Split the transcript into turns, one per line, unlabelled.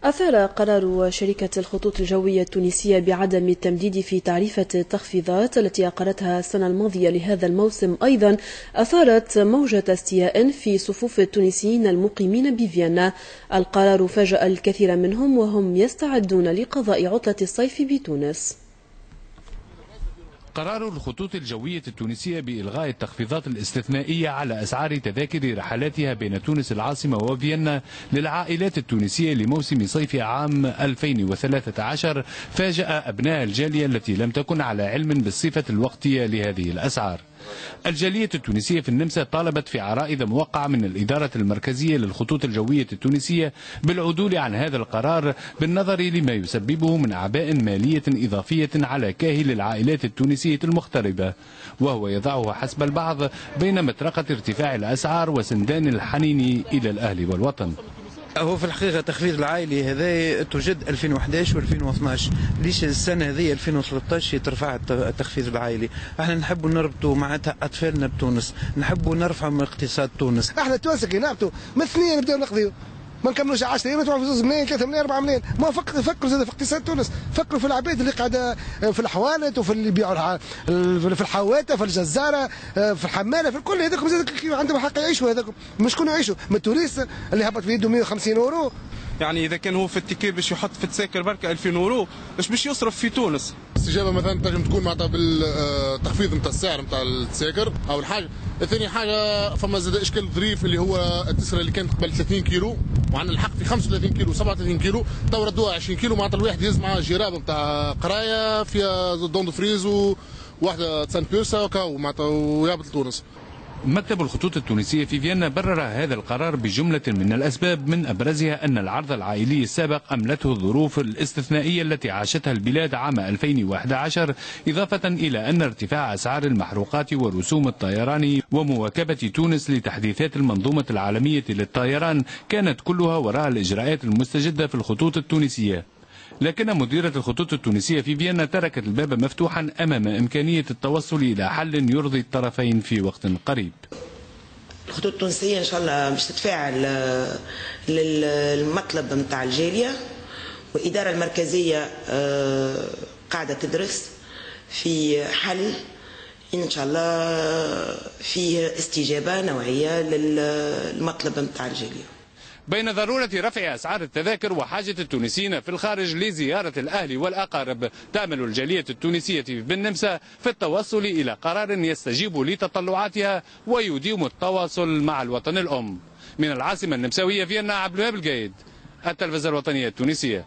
أثار قرار شركة الخطوط الجوية التونسية بعدم التمديد في تعريفة التخفيضات التي أقرتها السنة الماضية لهذا الموسم أيضا أثارت موجة استياء في صفوف التونسيين المقيمين بفيينا. القرار فاجأ الكثير منهم وهم يستعدون لقضاء عطلة الصيف بتونس.
قرار الخطوط الجوية التونسية بإلغاء التخفيضات الاستثنائية على أسعار تذاكر رحلاتها بين تونس العاصمة وفيينا للعائلات التونسية لموسم صيف عام 2013 فاجأ أبناء الجالية التي لم تكن على علم بالصفة الوقتية لهذه الأسعار. الجالية التونسية في النمسا طالبت في عرائض موقعة من الإدارة المركزية للخطوط الجوية التونسية بالعدول عن هذا القرار بالنظر لما يسببه من أعباء مالية إضافية على كاهل العائلات التونسية المغتربة، وهو يضعه حسب البعض بين مطرقة ارتفاع الأسعار وسندان الحنين إلى الأهل والوطن.
هو في الحقيقة تخفيض العائلي هذا توجد 2011 و2012، ليش السنة هذه 2013 ترفع التخفيض العائلي؟ احنا نحبوا نربطوا معناتها أطفالنا بتونس، نحبوا نرفعوا من اقتصاد تونس.
احنا التوانسة كي نهبطوا من اثنين نبداو نقضيو، ما نكملوش 10 ايام ندفعوا في 2 ملايين 3 ملايين 4 ملايين، ما فكروا زاد في اقتصاد تونس، فكروا في العباد اللي قاعده في الحوانت وفي اللي يبيعوا في الحواته في الجزاره في الحماله في الكل، هذوك زاد عندهم حق يعيشوا، هذوك مش شكون يعيشوا من التوريست اللي هبط في يده 150 اورو.
يعني اذا كان هو في التيكي باش يحط في التساكر بركه 2000 اورو باش يصرف في تونس.
الاستجابه مثلا تنجم تكون معناتها بالتخفيض نتاع السعر نتاع التساكر اول حاجه، ثاني حاجه فما زاد اشكال ظريف اللي هو التسره اللي كانت قبل 30 كيلو وعندنا الحق في 35 كيلو 37 كيلو تو ردوها 20 كيلو، معناتها الواحد يهز معاه جرابه نتاع قرايه فيها دون فريز وواحده تسان بيرسا وكاو معناتها ويهبط لتونس.
مكتب الخطوط التونسية في فيينا برر هذا القرار بجملة من الأسباب، من أبرزها أن العرض العائلي السابق أملته الظروف الاستثنائية التي عاشتها البلاد عام 2011، إضافة إلى أن ارتفاع أسعار المحروقات ورسوم الطيران ومواكبة تونس لتحديثات المنظومة العالمية للطيران كانت كلها وراء الإجراءات المستجدة في الخطوط التونسية. لكن مديرة الخطوط التونسية في فيينا تركت الباب مفتوحا أمام إمكانية التوصل إلى حل يرضي الطرفين في وقت قريب.
الخطوط التونسية إن شاء الله باش تتفاعل للمطلب نتاع الجالية، والإدارة المركزية قاعدة تدرس في حل إن شاء الله فيه استجابة نوعية للمطلب نتاع الجالية.
بين ضرورة رفع أسعار التذاكر وحاجة التونسيين في الخارج لزيارة الأهل والأقارب، تعمل الجالية التونسية بالنمسا في التوصل إلى قرار يستجيب لتطلعاتها ويديم التواصل مع الوطن الأم. من العاصمة النمساوية فيينا، عبد الوهاب القايد، التلفزة الوطنية التونسية.